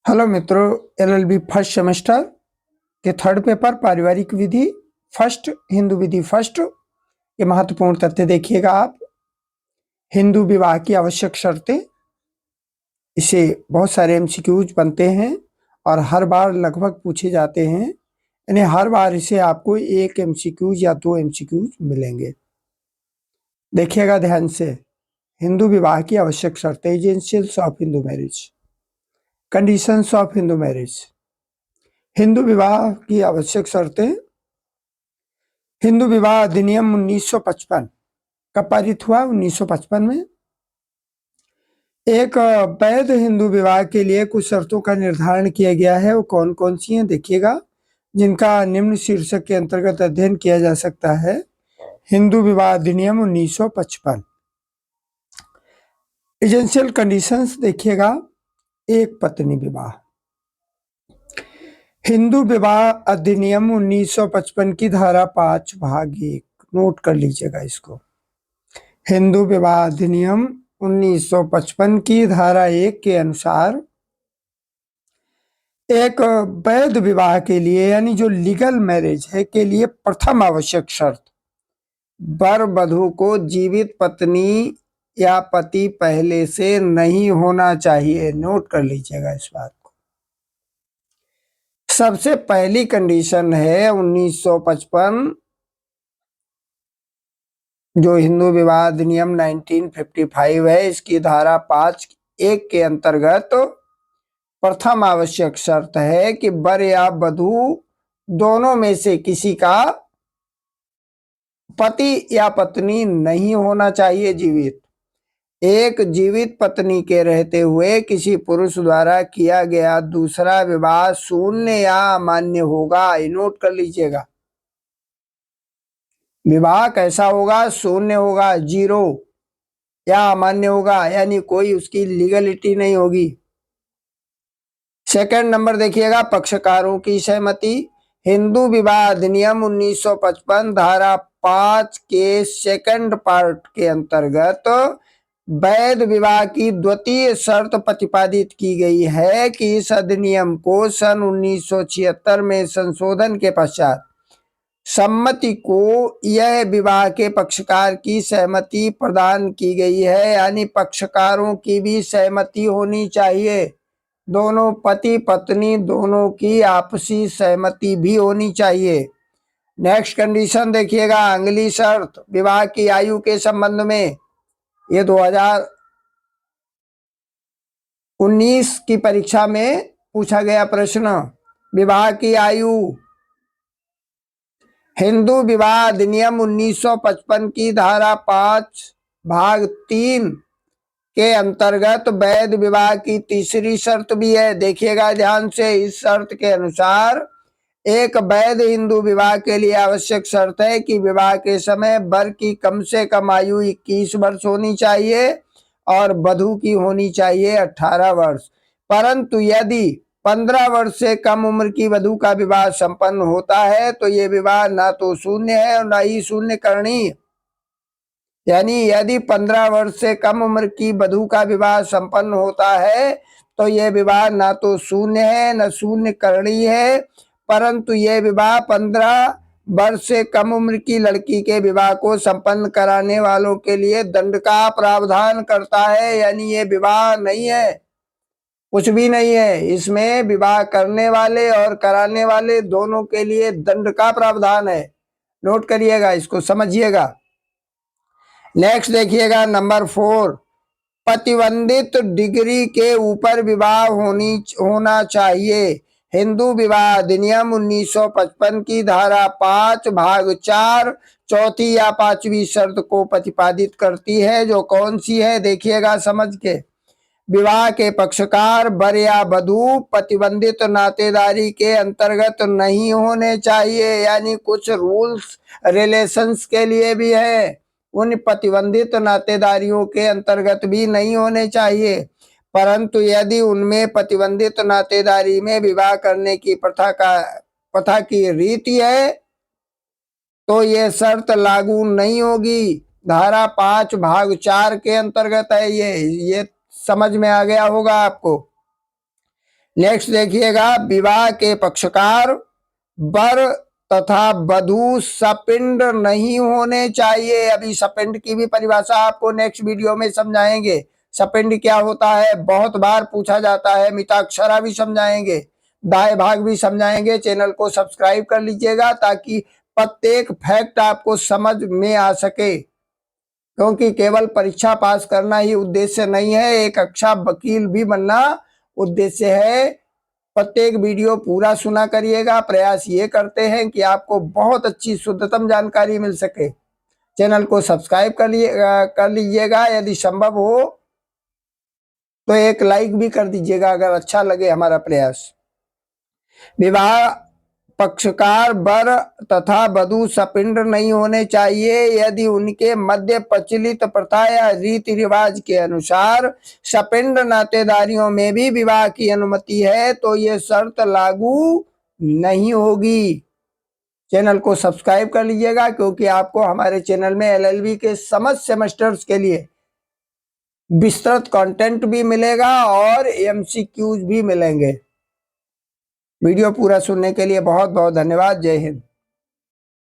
Hello मित्रों, LLB first semester के third paper पारिवारिक विधि फर्स्ट, हिंदू विधि फर्स्ट। ये महत्वपूर्ण तथ्य देखिएगा आप। हिंदू विवाह की आवश्यक शर्तें, इसे बहुत सारे एमसीक्यूज बनते हैं और हर बार लगभग पूछे जाते हैं, यानी हर बार इसे आपको एक एमसीक्यूज या दो एमसीक्यूज मिलेंगे। देखिएगा ध्यान से। हिंदू विवाह की आवश्यक शर्तें, essentials of Hindu marriage, conditions of Hindu marriage. Hindu विवाह की आवश्यक शर्तें। हिंदू विवाह अधिनियम 1955 कब पारित हुआ? 1955 में। एक वैध हिंदू विवाह के लिए कुछ शर्तों का निर्धारण किया गया है। वो कौन कौन सी हैं देखिएगा, जिनका निम्न शीर्षक के अंतर्गत अध्ययन किया जा सकता है। हिंदू विवाह अधिनियम 1955। एजेंशियल कंडीशंस देखिएगा। एक पत्नी विवाह। हिंदू विवाह अधिनियम 1955 की धारा 5 भाग 1, नोट कर लीजिएगा इसको। हिंदू विवाह अधिनियम 1955 की धारा 1 के अनुसार एक वैध विवाह के लिए, यानी जो लीगल मैरिज है के लिए, प्रथम आवश्यक शर्त वर वधू को जीवित पत्नी या पति पहले से नहीं होना चाहिए। नोट कर लीजिएगा इस बात को। सबसे पहली कंडीशन है 1955 जो हिंदू विवाह अधिनियम 1955 है, इसकी धारा 5(1) के अंतर्गत प्रथम आवश्यक शर्त है कि वर या वधू दोनों में से किसी का पति या पत्नी नहीं होना चाहिए जीवित। एक जीवित पत्नी के रहते हुए किसी पुरुष द्वारा किया गया दूसरा विवाह शून्य या अमान्य होगा। नोट कर लीजिएगा। विवाह कैसा होगा? शून्य होगा, जीरो, या अमान्य होगा, यानी कोई उसकी लीगलिटी नहीं होगी। सेकंड नंबर देखिएगा, पक्षकारों की सहमति। हिंदू विवाह अधिनियम 1955 धारा 5 के सेकंड पार्ट के अंतर्गत वैध विवाह की द्वितीय शर्त प्रतिपादित की गई है कि इस अधिनियम को सन 1976 में संशोधन के पश्चात सम्मति को यह विवाह के पक्षकार की सहमति प्रदान की गई है, यानी पक्षकारों की भी सहमति होनी चाहिए। दोनों पति पत्नी दोनों की आपसी सहमति भी होनी चाहिए। नेक्स्ट कंडीशन देखिएगा, अगली शर्त विवाह की आयु के संबंध में। ये 2019 की परीक्षा में पूछा गया प्रश्न। विवाह की आयु। हिंदू विवाह अधिनियम 1955 की धारा 5 भाग 3 के अंतर्गत वैध विवाह की तीसरी शर्त भी है। देखिएगा ध्यान से। इस शर्त के अनुसार एक वैध हिंदू विवाह के लिए आवश्यक शर्त है कि विवाह के समय वर की कम से कम आयु 21 वर्ष होनी चाहिए और वधू की होनी चाहिए 18 वर्ष। परंतु यदि 15 वर्ष से कम उम्र की वधू का विवाह संपन्न होता है तो ये विवाह ना तो शून्य है और ना ही शून्य करणीय। यानी यदि 15 वर्ष से कम उम्र की वधू का विवाह संपन्न होता है तो यह विवाह ना तो शून्य है न शून्य करणीय है, परंतु यह विवाह 15 वर्ष से कम उम्र की लड़की के विवाह को संपन्न कराने वालों के लिए दंड का प्रावधान करता है। यानी ये विवाह नहीं है, कुछ भी नहीं है। इसमें विवाह करने वाले और कराने वाले दोनों के लिए दंड का प्रावधान है। नोट करिएगा, इसको समझिएगा। नेक्स्ट देखिएगा, नंबर 4, प्रतिबंधित डिग्री के ऊपर विवाह होना चाहिए। हिंदू विवाह अधिनियम 1955 की धारा 5 भाग 4 चौथी या पांचवी शर्त को प्रतिपादित करती है। जो कौन सी है देखिएगा समझ के। विवाह के पक्षकार वर या वधू प्रतिबंधित नातेदारी के अंतर्गत नहीं होने चाहिए। यानी कुछ रूल्स रिलेशंस के लिए भी है, उन प्रतिबंधित नातेदारियों के अंतर्गत भी नहीं होने चाहिए। परंतु यदि उनमें प्रतिबंधित नातेदारी में विवाह करने की प्रथा की रीति है तो ये शर्त लागू नहीं होगी। धारा 5 भाग 4 के अंतर्गत है ये समझ में आ गया होगा आपको। नेक्स्ट देखिएगा, विवाह के पक्षकार वर तथा वधू सपिंड नहीं होने चाहिए। अभी सपिंड की भी परिभाषा आपको नेक्स्ट वीडियो में समझाएंगे। सपिंड क्या होता है, बहुत बार पूछा जाता है। मिताक्षरा भी समझाएंगे, दाएं भाग भी समझाएंगे। चैनल को सब्सक्राइब कर लीजिएगा ताकि प्रत्येक फैक्ट आपको समझ में आ सके, क्योंकि केवल परीक्षा पास करना ही उद्देश्य नहीं है, एक अच्छा वकील भी बनना उद्देश्य है। प्रत्येक वीडियो पूरा सुना करिएगा। प्रयास ये करते हैं कि आपको बहुत अच्छी शुद्धतम जानकारी मिल सके। चैनल को सब्सक्राइब कर लीजिएगा। यदि संभव हो तो एक लाइक भी कर दीजिएगा अगर अच्छा लगे हमारा प्रयास। विवाह पक्षकार वर तथा वधू सपिंड नहीं होने चाहिए यदि उनके मध्य प्रचलित प्रथा या रीति रिवाज के अनुसार सपिंड नातेदारियों में भी विवाह की अनुमति है तो ये शर्त लागू नहीं होगी। चैनल को सब्सक्राइब कर लीजिएगा, क्योंकि आपको हमारे चैनल में एलएलबी के समस्त सेमेस्टर्स के लिए विस्तृत कंटेंट भी मिलेगा और एमसीक्यूज भी मिलेंगे। वीडियो पूरा सुनने के लिए बहुत बहुत धन्यवाद। जय हिंद।